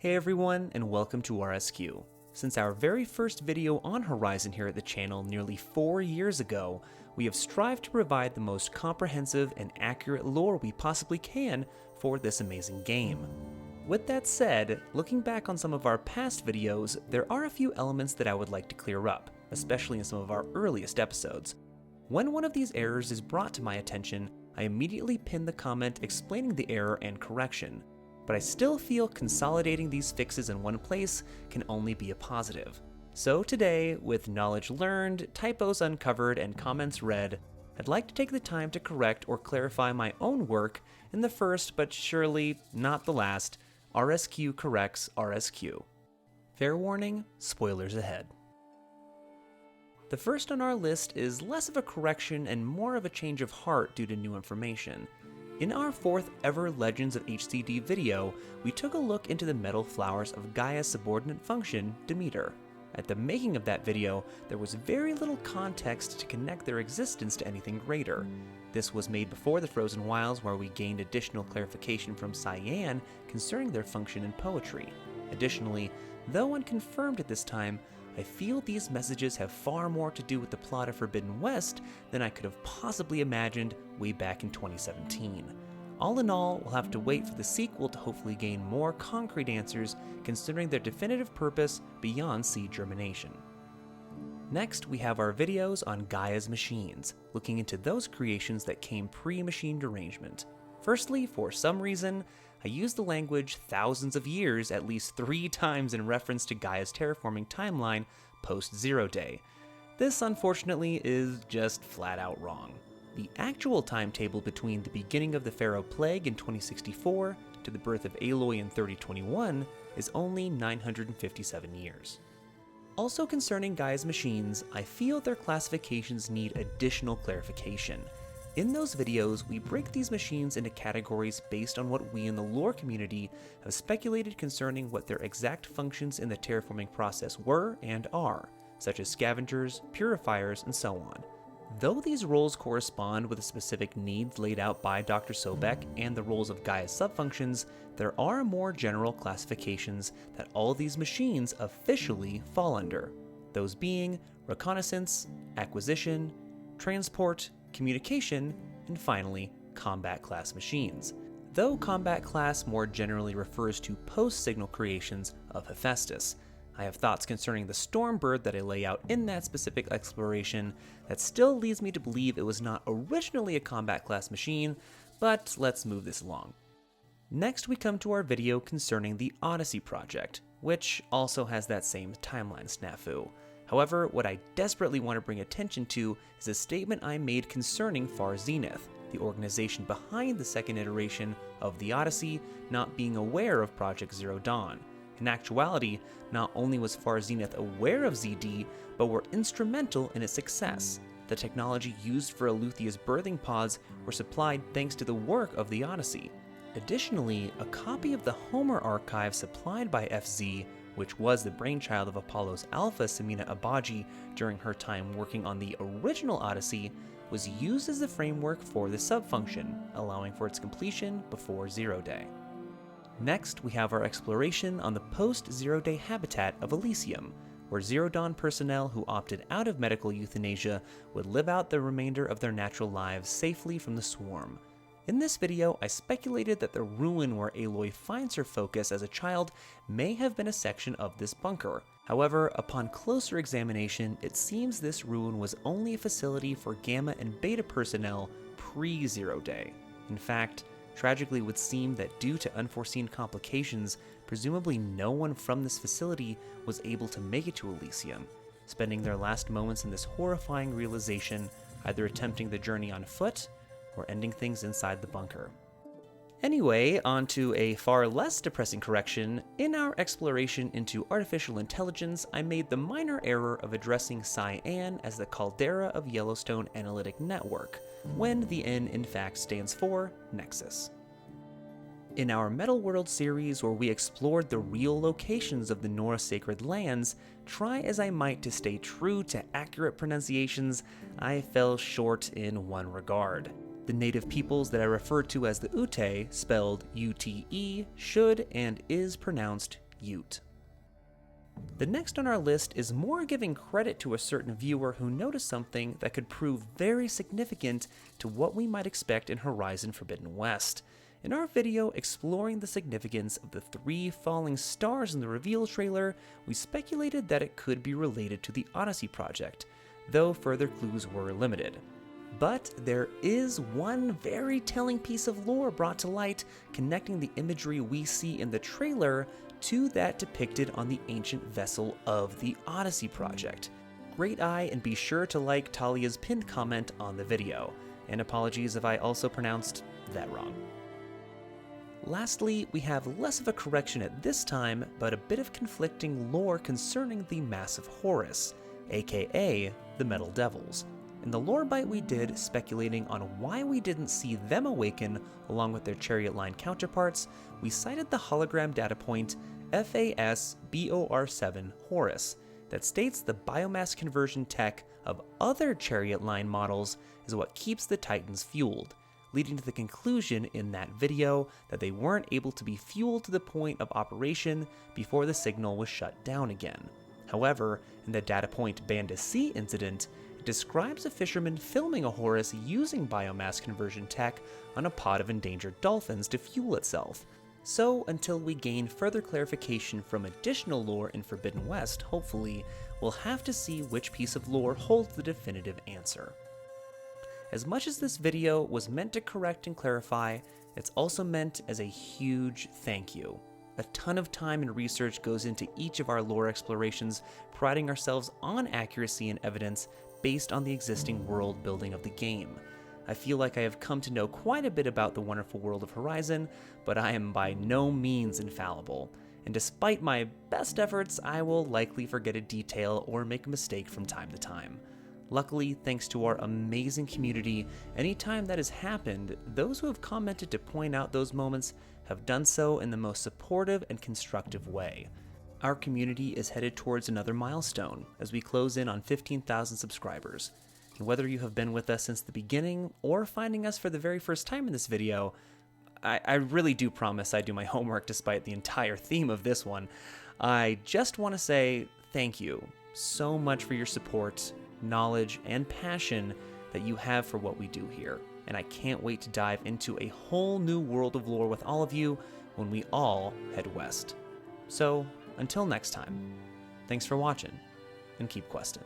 Hey everyone, and welcome to RSQ. Since our very first video on Horizon here at the channel nearly 4 years ago, we have strived to provide the most comprehensive and accurate lore we possibly can for this amazing game. With that said, looking back on some of our past videos, there are a few elements that I would like to clear up, especially in some of our earliest episodes. When one of these errors is brought to my attention, I immediately pin the comment explaining the error and correction. But I still feel consolidating these fixes in one place can only be a positive. So today, with knowledge learned, typos uncovered, and comments read, I'd like to take the time to correct or clarify my own work in the first, but surely not the last, RSQ corrects RSQ. Fair warning, spoilers ahead. The first on our list is less of a correction and more of a change of heart due to new information. In our 4th ever Legends of HCD video, we took a look into the metal flowers of Gaia's subordinate function, Demeter. At the making of that video, there was very little context to connect their existence to anything greater. This was made before the Frozen Wilds, where we gained additional clarification from C.Y.A.N concerning their function in poetry. Additionally, though unconfirmed at this time, I feel these messages have far more to do with the plot of Forbidden West than I could have possibly imagined way back in 2017. All in all, we'll have to wait for the sequel to hopefully gain more concrete answers considering their definitive purpose beyond seed germination. Next, we have our videos on Gaia's machines, looking into those creations that came pre-machine derangement. Firstly, for some reason, I used the language thousands of years at least 3 times in reference to Gaia's terraforming timeline post-Zero Day. This, unfortunately, is just flat out wrong. The actual timetable between the beginning of the Pharaoh Plague in 2064 to the birth of Aloy in 3021 is only 957 years. Also concerning Gaia's machines, I feel their classifications need additional clarification. In those videos, we break these machines into categories based on what we in the lore community have speculated concerning what their exact functions in the terraforming process were and are, such as scavengers, purifiers, and so on. Though these roles correspond with the specific needs laid out by Dr. Sobek and the roles of Gaia's subfunctions, there are more general classifications that all these machines officially fall under, those being reconnaissance, acquisition, transport, communication, and finally, combat class machines, though combat class more generally refers to post-signal creations of Hephaestus. I have thoughts concerning the Stormbird that I lay out in that specific exploration that still leads me to believe it was not originally a combat class machine, but let's move this along. Next, we come to our video concerning the Odyssey Project, which also has that same timeline snafu. However, what I desperately want to bring attention to is a statement I made concerning Far Zenith, the organization behind the second iteration of the Odyssey, not being aware of Project Zero Dawn. In actuality, not only was Far Zenith aware of ZD, but were instrumental in its success. The technology used for Eleuthea's birthing pods were supplied thanks to the work of the Odyssey. Additionally, a copy of the Homer archive supplied by FZ, which was the brainchild of Apollo's Alpha Samina Abaji during her time working on the original Odyssey, was used as the framework for the subfunction, allowing for its completion before Zero Day. Next, we have our exploration on the post-Zero Day habitat of Elysium, where Zero Dawn personnel who opted out of medical euthanasia would live out the remainder of their natural lives safely from the swarm. In this video, I speculated that the ruin where Aloy finds her focus as a child may have been a section of this bunker. However, upon closer examination, it seems this ruin was only a facility for Gamma and Beta personnel pre-Zero Day. In fact, tragically it would seem that due to unforeseen complications, presumably no one from this facility was able to make it to Elysium, spending their last moments in this horrifying realization, either attempting the journey on foot or ending things inside the bunker. Anyway, on to a far less depressing correction. In our exploration into artificial intelligence, I made the minor error of addressing C.Y.A.N as the Caldera of Yellowstone Analytic Network, when the N in fact stands for Nexus. In our Metal World series, where we explored the real locations of the Nora sacred lands, try as I might to stay true to accurate pronunciations, I fell short in one regard. The native peoples that I refer to as the Ute, spelled Ute, should and is pronounced Ute. The next on our list is more giving credit to a certain viewer who noticed something that could prove very significant to what we might expect in Horizon Forbidden West. In our video exploring the significance of the 3 falling stars in the reveal trailer, we speculated that it could be related to the Odyssey Project, though further clues were limited. But there is one very telling piece of lore brought to light connecting the imagery we see in the trailer to that depicted on the ancient vessel of the Odyssey Project. Great eye, and be sure to like Talia's pinned comment on the video, and apologies if I also pronounced that wrong. Lastly, we have less of a correction at this time, but a bit of conflicting lore concerning the massive Horus, aka the Metal Devils. In the lore bite we did speculating on why we didn't see them awaken along with their chariot line counterparts, we cited the hologram data point FAS-BOR7 Horus that states the biomass conversion tech of other chariot line models is what keeps the Titans fueled, leading to the conclusion in that video that they weren't able to be fueled to the point of operation before the signal was shut down again. However, in the data point Bandit Sea incident, it describes a fisherman filming a Horus using biomass conversion tech on a pod of endangered dolphins to fuel itself. So, until we gain further clarification from additional lore in Forbidden West, hopefully, we'll have to see which piece of lore holds the definitive answer. As much as this video was meant to correct and clarify, it's also meant as a huge thank you. A ton of time and research goes into each of our lore explorations, priding ourselves on accuracy and evidence based on the existing world building of the game. I feel like I have come to know quite a bit about the wonderful world of Horizon, but I am by no means infallible, and despite my best efforts, I will likely forget a detail or make a mistake from time to time. Luckily, thanks to our amazing community, anytime that has happened, those who have commented to point out those moments have done so in the most supportive and constructive way. Our community is headed towards another milestone as we close in on 15,000 subscribers. And whether you have been with us since the beginning or finding us for the very first time in this video, I really do promise I do my homework despite the entire theme of this one. I just want to say thank you so much for your support, knowledge, and passion that you have for what we do here. And I can't wait to dive into a whole new world of lore with all of you when we all head west. So, until next time, thanks for watching, and keep questing.